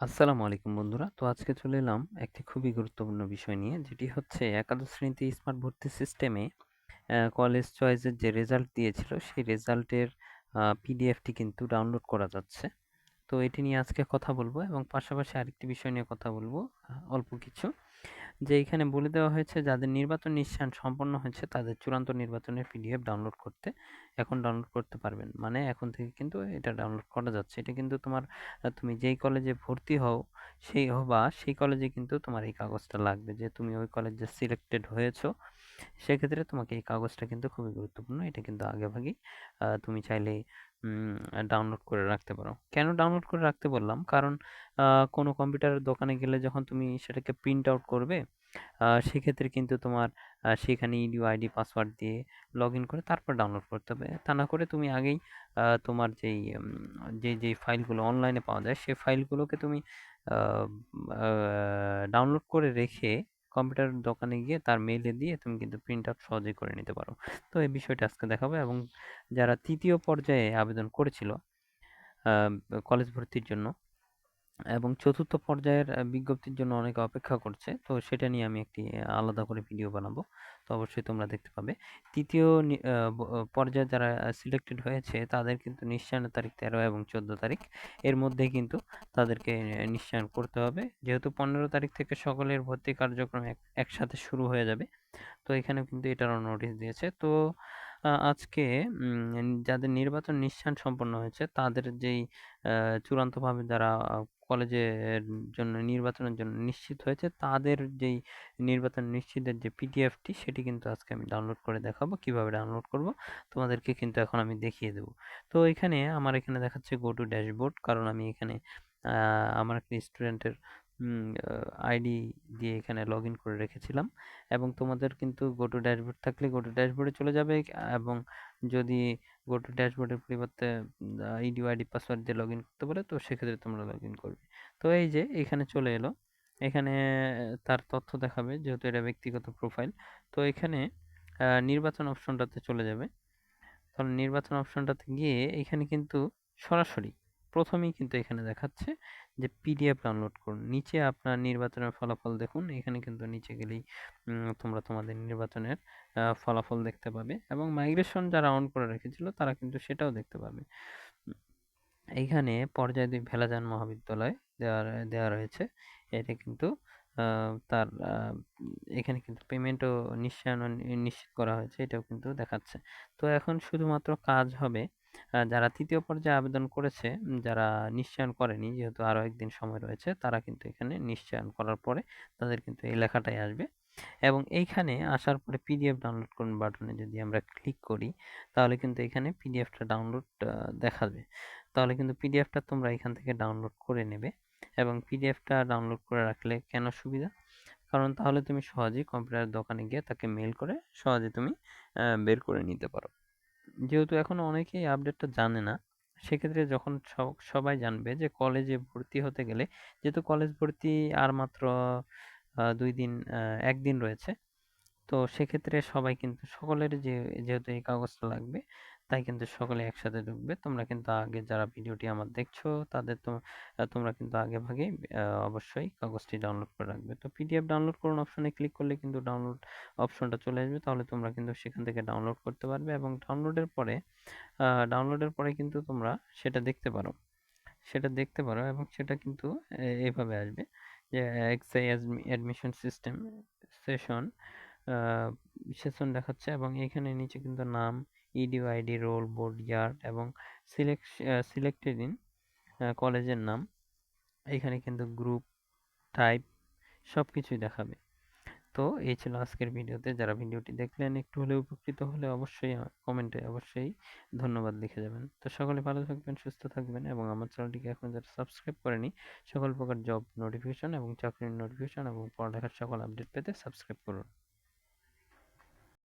আসসালামু আলাইকুম বন্ধুরা। তো আজকে চলে এলাম একটি খুবই গুরুত্বপূর্ণ বিষয় নিয়ে, যেটি হচ্ছে একাদশ শ্রেণীতে স্মার্ট ভর্তি সিস্টেমে কলেজ চয়েসের যে রেজাল্ট দিয়েছিল, সেই রেজাল্টের পিডিএফটি কিন্তু ডাউনলোড করা যাচ্ছে। তো এটি নিয়ে আজকে কথা বলবো এবং পাশাপাশি আরেকটি বিষয় নিয়ে কথা বলবো, অল্প কিছু। যে এখানে বলে দেওয়া হয়েছে যাদের নির্বাচন নিশ্চয়ন সম্পন্ন হয়েছে তাদের চূড়ান্ত নির্বাচনের পিডিএফ ডাউনলোড করতে এখন ডাউনলোড করতে পারবেন। মানে এখন থেকে কিন্তু এটা ডাউনলোড করা যাচ্ছে। এটা কিন্তু তোমার তুমি যেই কলেজে ভর্তি হও সেই কলেজে কিন্তু তোমার এই কাগজটা লাগবে, যে তুমি ওই কলেজে সিলেক্টেড হয়েছো। সেক্ষেত্রে তোমাকে এই কাগজটা কিন্তু খুবই গুরুত্বপূর্ণ। এটা কিন্তু আগেভাগেই তুমি চাইলে ডাউনলোড করে রাখতে পারো। কেন ডাউনলোড করে রাখতে বললাম? কারণ কোনো কম্পিউটারের দোকানে গেলে যখন তুমি সেটাকে প্রিন্ট আউট করবে, সেক্ষেত্রে কিন্তু তোমার সেখানে ইডিও আইডি পাসওয়ার্ড দিয়ে লগ ইন করে তারপর ডাউনলোড করতে হবে। তা না করে তুমি আগেই তোমার যেই ফাইলগুলো অনলাইনে পাওয়া যায় সেই ফাইলগুলোকে তুমি ডাউনলোড করে রেখে কম্পিউটার দোকানে গিয়ে তার মেইলে দিয়ে তুমি কিন্তু প্রিন্ট আউট সহজেই করে নিতে পারো। তো এই বিষয়টা আজকে দেখাবো। এবং যারা তৃতীয় পর্যায়ে আবেদন করেছিল কলেজ ভর্তির জন্য এবং চতুর্থ পর্যায়ের বিজ্ঞপ্তির জন্য অনেকে অপেক্ষা করছে, তো সেটা নিয়ে আমি একটি আলাদা করে ভিডিও বানাবো। তো অবশ্যই তোমরা দেখতে পাবে। তৃতীয় পর্যায়ে যারা সিলেক্টেড হয়েছে তাদের কিন্তু নিশ্চয়নের তারিখ 13 এবং 14 তারিখ এর মধ্যে কিন্তু তাদেরকে নিশ্চয়ন করতে হবে, যেহেতু 15 তারিখ থেকে সকলের ভর্তি কার্যক্রম একসাথে শুরু হয়ে যাবে। তো এখানে কিন্তু এটারও নোটিশ দিয়েছে। তো আজকে যাদের নির্বাচন নিশ্চিত সম্পন্ন হয়েছে তাদের যেই চূড়ান্তভাবে যারা কলেজের জন্য নির্বাচনের জন্য নিশ্চিত হয়েছে তাদের যেই নির্বাচন নিশ্চিতের যে পিডিএফটি সেটি কিন্তু আজকে আমি ডাউনলোড করে দেখাবো। কিভাবে ডাউনলোড করব তোমাদেরকে কিন্তু এখন আমি দেখিয়ে দেবো। তো আমার এখানে দেখাচ্ছে গো টু ড্যাশবোর্ড, কারণ আমি এখানে আমার একটা স্টুডেন্টের আইডি দিয়ে এখানে লগ ইন করে রেখেছিলাম। এবং তোমাদের কিন্তু গো টু ড্যাশবোর্ড থাকলে গো টু ড্যাশবোর্ডে চলে যাবে। এবং যদি গো টু ড্যাশবোর্ডের পরিবর্তে ইডি আইডি পাসওয়ার্ড দিয়ে লগ ইন করতে পারে, তো সেক্ষেত্রে তোমরা লগ ইন করবে। তো এই যে এখানে চলে এলো। এখানে তার তথ্য দেখাবে, যেহেতু এটা ব্যক্তিগত প্রোফাইল। তো এখানে নির্বাচন অপশনটাতে চলে যাবে। তাহলে নির্বাচন অপশনটাতে গিয়ে এখানে কিন্তু সরাসরি প্রথমেই কিন্তু এখানে দেখাচ্ছে যে পিডিএফ ডাউনলোড করুন। নিচে আপনার নির্বাচনের ফলাফল দেখুন। এখানে কিন্তু নিচে গেলেই তোমরা তোমাদের নির্বাচনের ফলাফল দেখতে পাবে, এবং মাইগ্রেশন যারা অন করে রেখেছিল তারা কিন্তু সেটাও দেখতে পাবে। এইখানে পর্যায় 2 ভেলাজান মহাবিদ্যালয় দেওয়া রয়েছে। এটা কিন্তু তার এখানে কিন্তু পেমেন্টও নিশ্চিত করা হয়েছে, এটাও কিন্তু দেখাচ্ছে। তো এখন শুধুমাত্র কাজ হবে যারা তৃতীয় পর্যায়ে আবেদন করেছে, যারা নিশ্চয়ন করেনি, যেহেতু আরও একদিন সময় রয়েছে, তারা কিন্তু এখানে নিশ্চয়ন করার পরে তাদের কিন্তু এই লেখাটাই আসবে। এবং এইখানে আসার পরে পিডিএফ ডাউনলোড করুন বাটনে যদি আমরা ক্লিক করি, তাহলে কিন্তু এখানে পিডিএফটা ডাউনলোড দেখাবে। তাহলে কিন্তু পিডিএফটা তোমরা এখান থেকে ডাউনলোড করে নেবে। এবং পিডিএফটা ডাউনলোড করে রাখলে কেন সুবিধা? কারণ তাহলে তুমি সহজেই কম্পিউটার দোকানে গিয়ে তাকে মেইল করে সহজে তুমি বের করে নিতে পারো। যেহেতু এখনো অনেকেই আপডেটটা জানে না, সেক্ষেত্রে যখন সবাই জানবে যে কলেজে ভর্তি হতে গেলে, যেহেতু কলেজ ভর্তি আর মাত্র 2 দিন 1 দিন রয়েছে, তো সেক্ষেত্রে সবাই কিন্তু সকলের যেহেতু এই কাগজটা লাগবে, তাই কিন্তু সকলে একসাথে ঢুকবে। তোমরা কিন্তু আগে যারা ভিডিওটি আমার দেখছো তাদের তোমরা কিন্তু আগে ভাগেই অবশ্যই কাগজটি ডাউনলোড করে রাখবে। তো পিডিএফ ডাউনলোড করুন অপশনে ক্লিক করলে কিন্তু ডাউনলোড অপশনটা চলে আসবে। তাহলে তোমরা কিন্তু সেখান থেকে ডাউনলোড করতে পারবে, এবং ডাউনলোডের পরে কিন্তু তোমরা সেটা দেখতে পারো। এবং সেটা কিন্তু এইভাবে আসবে যে এক্সআই অ্যাডমিশন সিস্টেম সেশন দেখাচ্ছে, এবং এখানে নিচে কিন্তু নাম, ইডিও আইডি, রোল, বোর্ড, ইয়ার এবং সিলেক্টেড ইন কলেজের নাম, এখানে কিন্তু গ্রুপ, টাইপ সবকিছুই দেখাবে। তো এই ছিল আজকের ভিডিওতে। যারা ভিডিওটি দেখলেন একটু হলেও উপকৃত হলে অবশ্যই কমেন্টে অবশ্যই ধন্যবাদ লিখে যাবেন। তো সকলে ভালো থাকবেন, সুস্থ থাকবেন, এবং আমার চ্যানেলটিকে এখন যারা সাবস্ক্রাইব করেনি, সকল প্রকার জব নোটিফিকেশন এবং চাকরির নোটিফিকেশন এবং পড়ালেখার সকল আপডেট পেতে সাবস্ক্রাইব করুন।